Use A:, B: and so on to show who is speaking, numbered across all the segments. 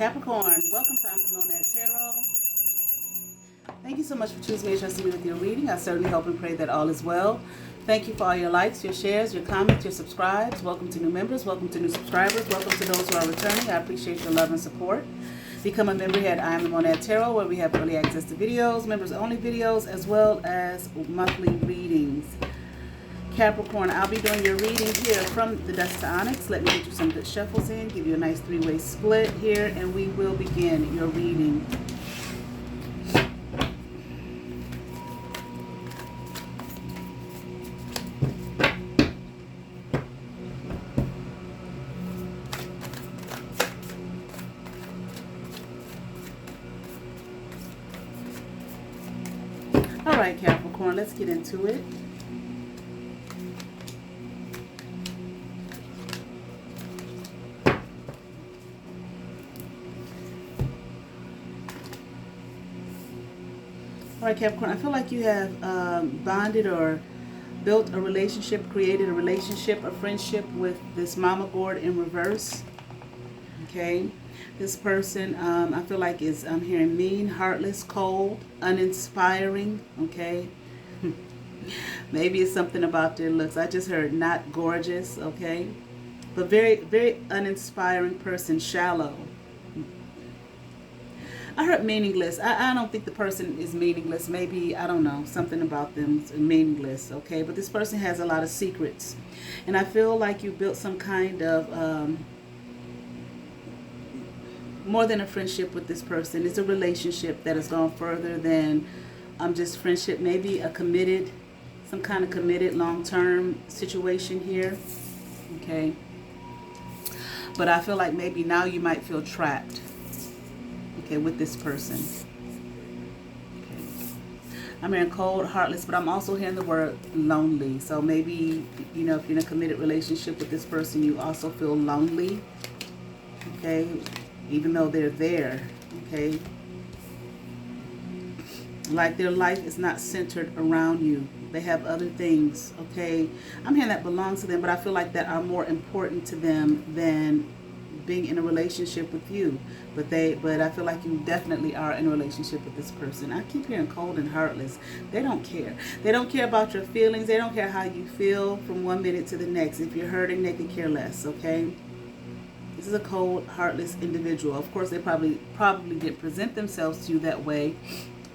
A: Capricorn, welcome to Monad Tarot. Thank you so much for choosing me and trusting me with your reading. I certainly hope and pray that all is well. Thank you for all your likes, your shares, your comments, your subscribes. Welcome to new members. Welcome to new subscribers. Welcome to those who are returning. I appreciate your love and support. Become a member here at Monad Tarot, where we have early access to videos, members-only videos, as well as monthly readings. Capricorn, I'll be doing your reading here from the Dust to Onyx. Let me get you some good shuffles in, give you a nice three-way split here, and we will begin your reading. All right, Capricorn, let's get into it. All right, Capricorn, I feel like you have bonded or built a relationship, created a relationship, a friendship with this Mama Gourd in reverse. Okay, this person, I feel like is, I'm hearing mean, heartless, cold, uninspiring. Okay, maybe it's something about their looks. I just heard not gorgeous. Okay, but very, very uninspiring person, shallow. I heard meaningless. I don't think the person is meaningless. Maybe, I don't know, something about them is meaningless, okay? But this person has a lot of secrets. And I feel like you built some kind of, more than a friendship with this person. It's a relationship that has gone further than just friendship. Maybe a committed, some kind of committed long-term situation here, okay? But I feel like maybe now you might feel trapped. Okay, with this person. Okay. I'm hearing cold, heartless, but I'm also hearing the word lonely. So maybe, you know, if you're in a committed relationship with this person, you also feel lonely. Okay, even though they're there. Okay, like their life is not centered around you. They have other things. Okay, I'm hearing that belongs to them, but I feel like that are more important to them than being in a relationship with you. But I feel like you definitely are in a relationship with this person. I keep hearing cold and heartless. They don't care. They don't care about your feelings. They don't care how you feel from one minute to the next. If you're hurting, they could care less, okay? This is a cold, heartless individual. Of course, they probably didn't present themselves to you that way,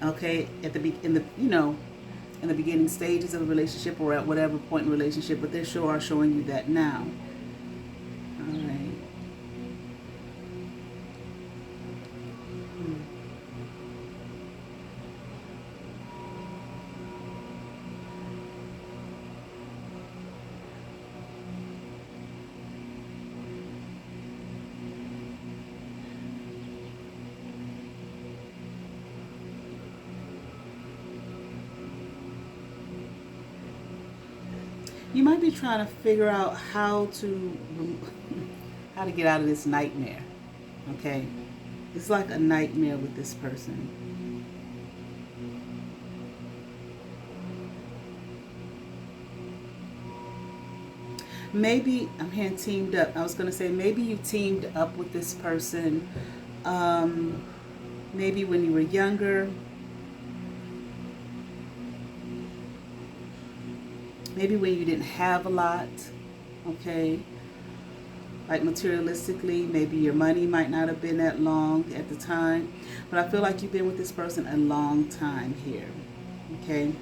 A: okay, in the beginning stages of a relationship or at whatever point in a relationship, but they sure are showing you that now. All right. You might be trying to figure out how to get out of this nightmare. Okay, it's like a nightmare with this person. Maybe I'm hearing teamed up. I was going to say maybe you teamed up with this person. Maybe when you were younger. Maybe when you didn't have a lot, okay? Like materialistically, maybe your money might not have been that long at the time. But I feel like you've been with this person a long time here, okay?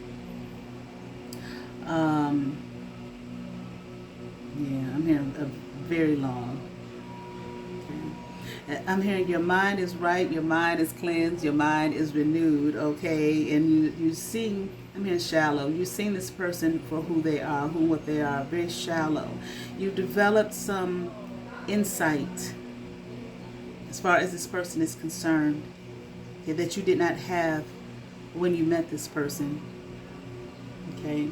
A: Yeah, I'm hearing a very long. Okay. I'm hearing your mind is right, your mind is cleansed, your mind is renewed, okay? And you see, I'm hearing shallow. You've seen this person for who they are, what they are, very shallow. You've developed some insight as far as this person is concerned, okay, that you did not have when you met this person, okay?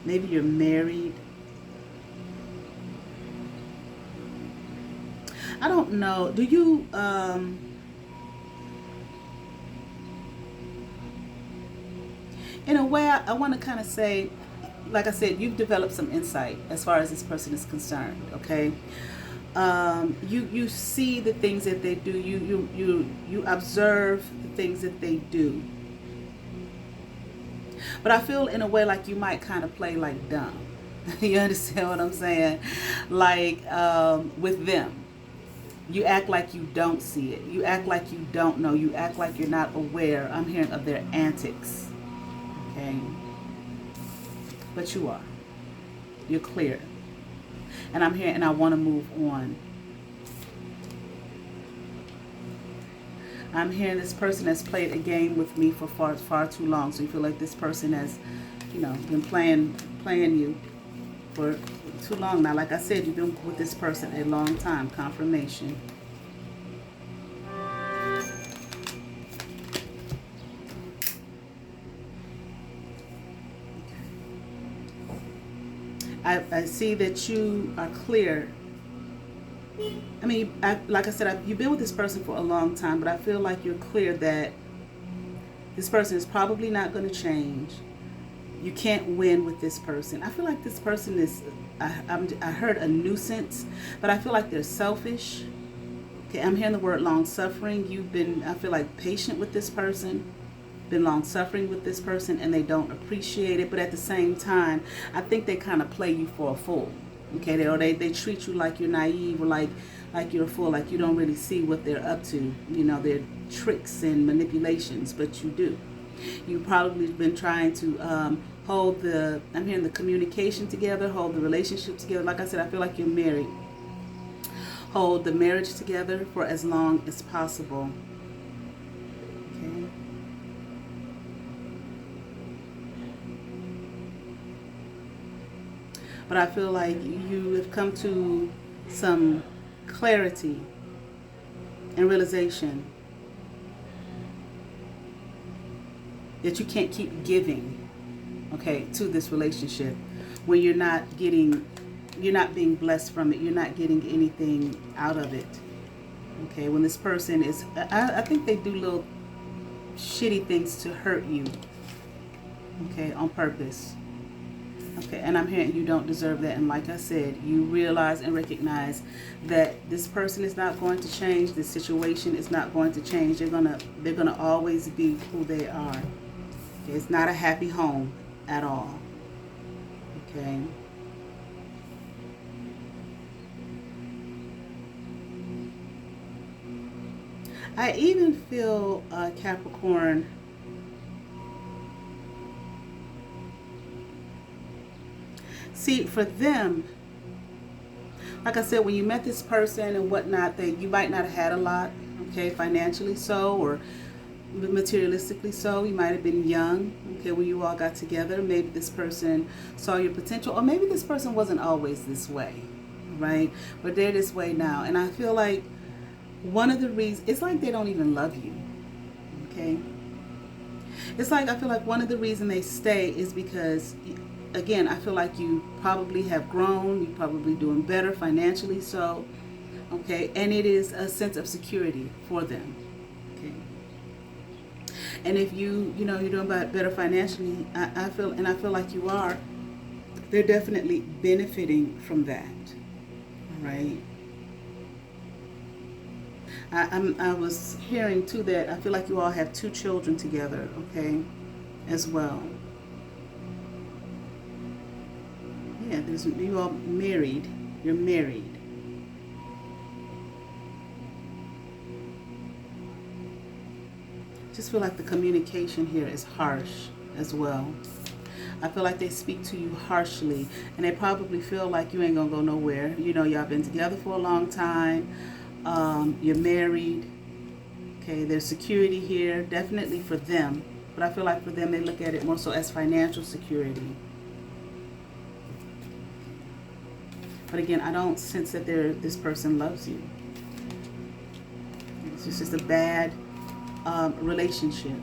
A: Maybe you're married. I don't know. Do you, in a way, I want to kind of say, like I said, you've developed some insight as far as this person is concerned, okay? You see the things that they do. You observe the things that they do. But I feel in a way like you might kind of play like dumb. You understand what I'm saying? Like with them. You act like you don't see it. You act like you don't know. You act like you're not aware. I'm hearing of their antics. Okay? But you are. You're clear. And I'm here and I want to move on. I'm hearing this person has played a game with me for far too long. So you feel like this person has, been playing you for too long now. Like I said, you've been with this person a long time. Confirmation. I see that you are clear. I mean, like I said, you've been with this person for a long time, but I feel like you're clear that this person is probably not going to change. You can't win with this person. I feel like this person is, I heard a nuisance, but I feel like they're selfish. Okay, I'm hearing the word long-suffering. You've been, I feel like, patient with this person, been long-suffering with this person, and they don't appreciate it. But at the same time, I think they kind of play you for a fool. Okay, they treat you like you're naive, or like you're a fool, like you don't really see what they're up to. Their tricks and manipulations, but you do. You've probably been trying to I'm hearing the communication together, hold the relationship together. Like I said, I feel like you're married. Hold the marriage together for as long as possible. Okay. But I feel like you have come to some clarity and realization that you can't keep giving, okay, to this relationship when you're not being blessed from it. You're not getting anything out of it. Okay, when this person is, I think they do little shitty things to hurt you, okay, on purpose. Okay, and I'm hearing you don't deserve that. And like I said, you realize and recognize that this person is not going to change. This situation is not going to change. They're gonna always be who they are. Okay, it's not a happy home at all. Okay. I even feel Capricorn. See, for them, like I said, when you met this person and whatnot, you might not have had a lot, okay, financially so, or materialistically so. You might have been young, okay, when you all got together. Maybe this person saw your potential, or maybe this person wasn't always this way, right? But they're this way now. And I feel like one of the reasons, it's like they don't even love you, okay? It's like, I feel like one of the reasons they stay is because, again, I feel like you probably have grown, you're probably doing better financially so, okay, and it is a sense of security for them, okay. And if you're doing better financially, I feel like you are, they're definitely benefiting from that, right? I was hearing too that I feel like you all have 2 children together, okay, as well. Yeah, you all married. You're married. Just feel like the communication here is harsh as well. I feel like they speak to you harshly, and they probably feel like you ain't gonna go nowhere. Y'all been together for a long time. You're married. Okay, there's security here, definitely for them. But I feel like for them, they look at it more so as financial security. But again, I don't sense that this person loves you. It's just a bad relationship.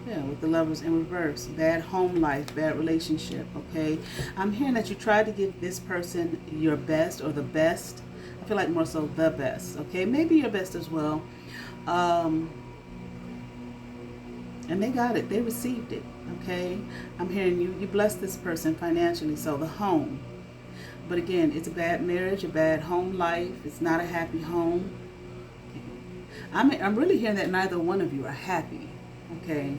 A: Yeah, with the Lovers in reverse. Bad home life, bad relationship, okay? I'm hearing that you tried to give this person your best or the best. I feel like more so the best, okay? Maybe your best as well. And they got it. They received it, okay? I'm hearing you blessed this person financially. So the home. But again, it's a bad marriage, a bad home life. It's not a happy home. I'm really hearing that neither one of you are happy. Okay.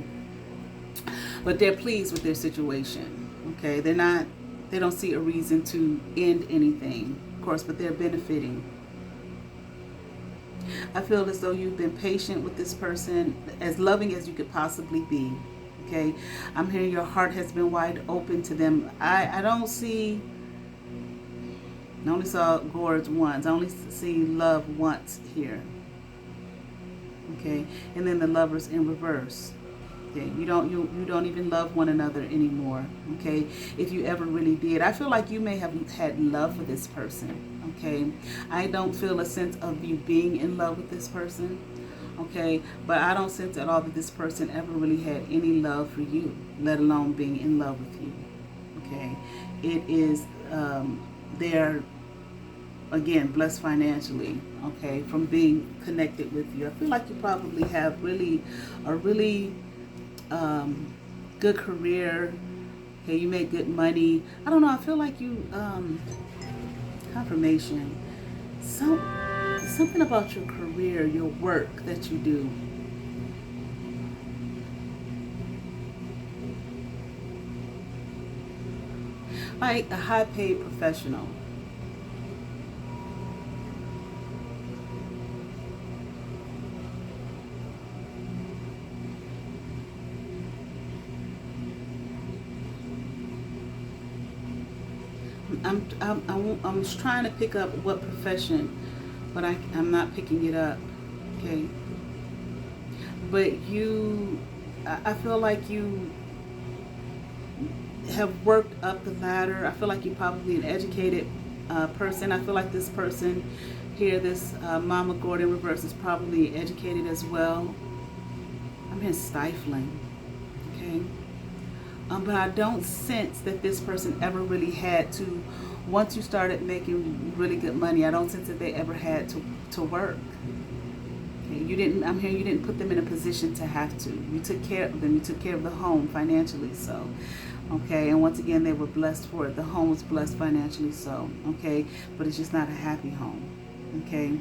A: But they're pleased with their situation. Okay. They don't see a reason to end anything, of course, but they're benefiting. I feel as though you've been patient with this person, as loving as you could possibly be. Okay. I'm hearing your heart has been wide open to them. I don't see, I only saw gourds once. I only see love once here. Okay. And then the lovers in reverse. Okay. You don't even love one another anymore. Okay. If you ever really did. I feel like you may have had love for this person. Okay. I don't feel a sense of you being in love with this person. Okay. But I don't sense at all that this person ever really had any love for you, let alone being in love with you. Okay. It is, they're, again, blessed financially, okay, from being connected with you. I feel like you probably have a really good career. Okay, you make good money. I don't know. I feel like you, confirmation. Something about your career, your work that you do. Like a high-paid professional. I'm trying to pick up what profession, but I'm not picking it up. Okay. But I feel like you have worked up the ladder. I feel like you're probably an educated person. I feel like this person here, this Mama Gordon reverse, is probably educated as well. I'm here stifling. Okay. But I don't sense that this person ever really had to, once you started making really good money, I don't sense that they ever had to work. Okay, I'm hearing you didn't put them in a position to have to. You took care of them. You took care of the home financially, so. Okay, and once again, they were blessed for it. The home was blessed financially, so. Okay, but it's just not a happy home. Okay.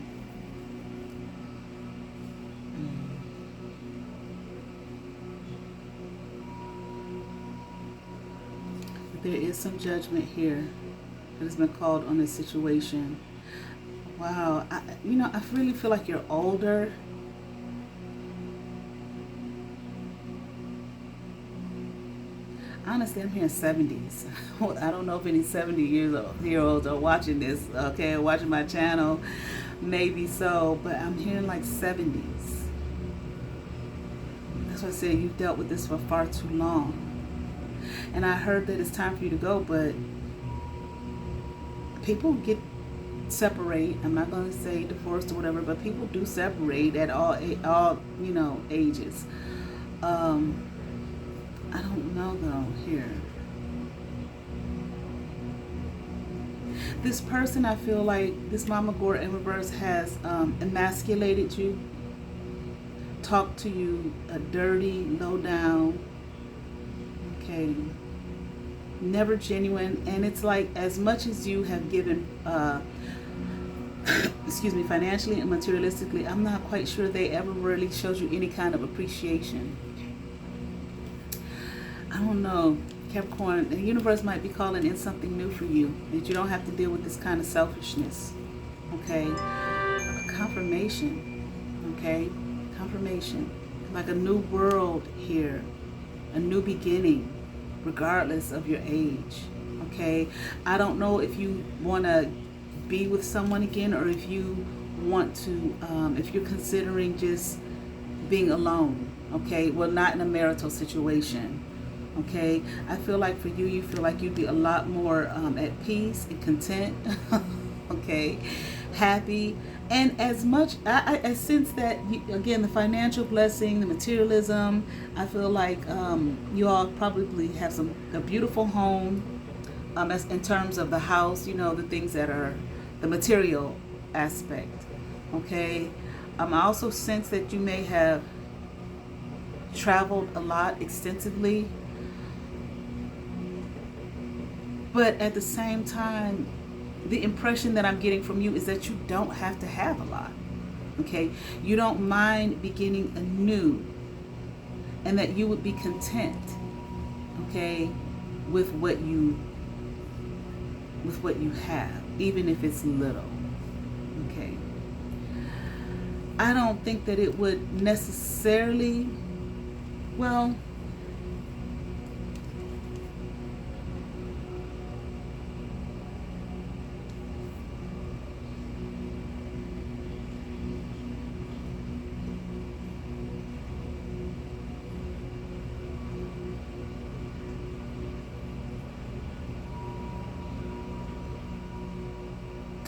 A: There is some judgment here that has been called on this situation. Wow, I really feel like you're older. Honestly, I'm hearing 70s. I don't know if any 70-year-olds are watching this, okay, watching my channel. Maybe so, but I'm hearing like 70s. That's why I said you've dealt with this for far too long. And I heard that it's time for you to go, but people separate. I'm not going to say divorced or whatever, but people do separate at all ages. I don't know though here. This person, I feel like this Mama Gordon in reverse has emasculated you, talked to you dirty, low down. Okay, never genuine. And it's like, as much as you have given excuse me, financially and materialistically, I'm not quite sure they ever really showed you any kind of appreciation. I don't know, Capricorn, the universe might be calling in something new for you, that you don't have to deal with this kind of selfishness. Okay, confirmation. Okay, confirmation, like a new world here, a new beginning, regardless of your age. Okay, I don't know if you want to be with someone again, or if you want to, if you're considering just being alone. Okay, well, not in a marital situation. Okay, I feel like for you, you feel like you'd be a lot more at peace and content. Okay, happy. And as much, I sense that, again, the financial blessing, the materialism, I feel like you all probably have a beautiful home, as in terms of the house, the things that are the material aspect. Okay, I also sense that you may have traveled a lot extensively, but at the same time, the impression that I'm getting from you is that you don't have to have a lot. Okay? You don't mind beginning anew, and that you would be content, okay, with what you have, even if it's little. Okay? I don't think that it would necessarily, well,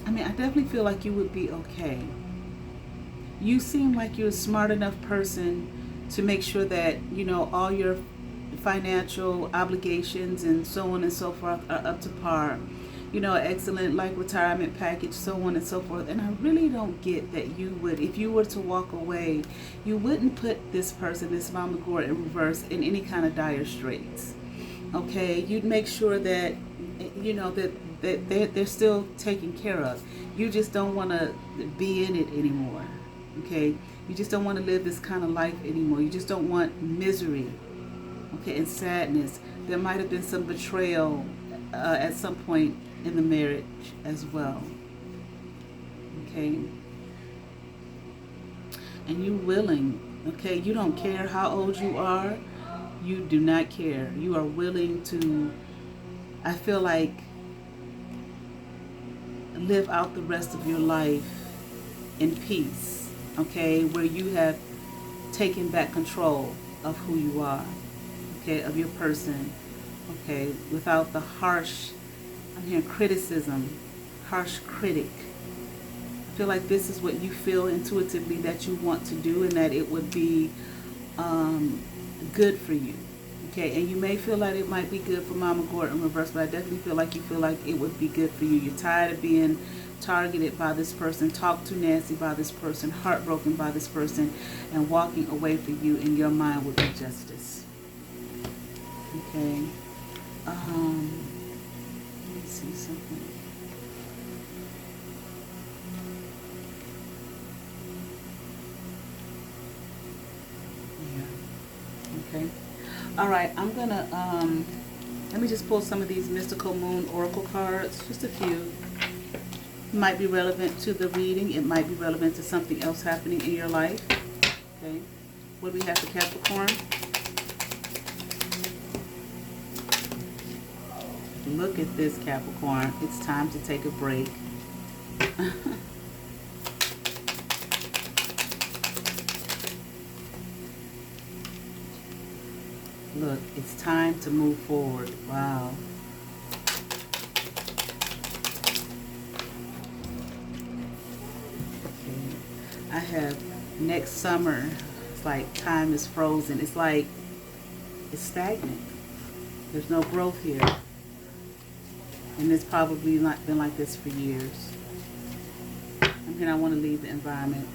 A: I mean, I definitely feel like you would be okay. You seem like you're a smart enough person to make sure that, you know, all your financial obligations and so on and so forth are up to par. You know, excellent like retirement package, so on and so forth. And I really don't get that you would, if you were to walk away, you wouldn't put this person, this Mama Gore in reverse, in any kind of dire straits. Okay, you'd make sure that, you know, that they're still taken care of. You just don't want to be in it anymore. Okay, you just don't want to live this kind of life anymore. You just don't want misery, okay, and sadness. There might have been some betrayal at some point in the marriage as well. Okay, and you willing. Okay, you don't care how old you are. You do not care. You are willing to, I feel like, live out the rest of your life in peace. Okay, where you have taken back control of who you are, okay, of your person, okay, without the harsh, I'm hearing criticism, harsh critic. I feel like this is what you feel intuitively that you want to do, and that it would be good for you, okay, and you may feel like it might be good for Mama Gore in reverse, but I definitely feel like you feel like it would be good for you. You're tired of being targeted by this person, talked to nasty by this person, heartbroken by this person, and walking away for you in your mind would be justice. Okay. Let me see something. Yeah. Okay. All right. I'm gonna let me just pull some of these Mystical Moon Oracle cards, just a few. Might be relevant to the reading. It might be relevant to something else happening in your life. Okay. What do we have for Capricorn? Look at this, Capricorn. It's time to take a break. Look, it's time to move forward. Wow. I have next summer. It's like time is frozen. It's like it's stagnant. There's no growth here. And it's probably not been like this for years. And then I want to leave the environment.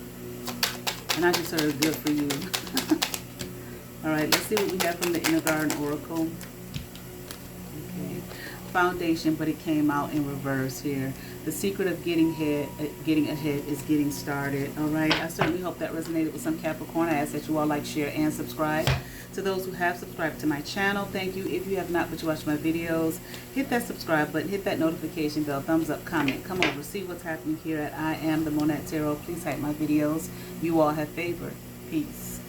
A: And I just heard good for you. All right, let's see what we have from the Inner Garden Oracle. Okay. Foundation, but it came out in reverse here. The secret of getting ahead is getting started. All right, I certainly hope that resonated with some Capricorn. I ask that you all like, share, and subscribe. To those who have subscribed to my channel, thank you. If you have not, but you watch my videos, hit that subscribe button, hit that notification bell, thumbs up, comment, come over, see what's happening here at I Am the Monat Tarot. Please like my videos. You all have favor. Peace.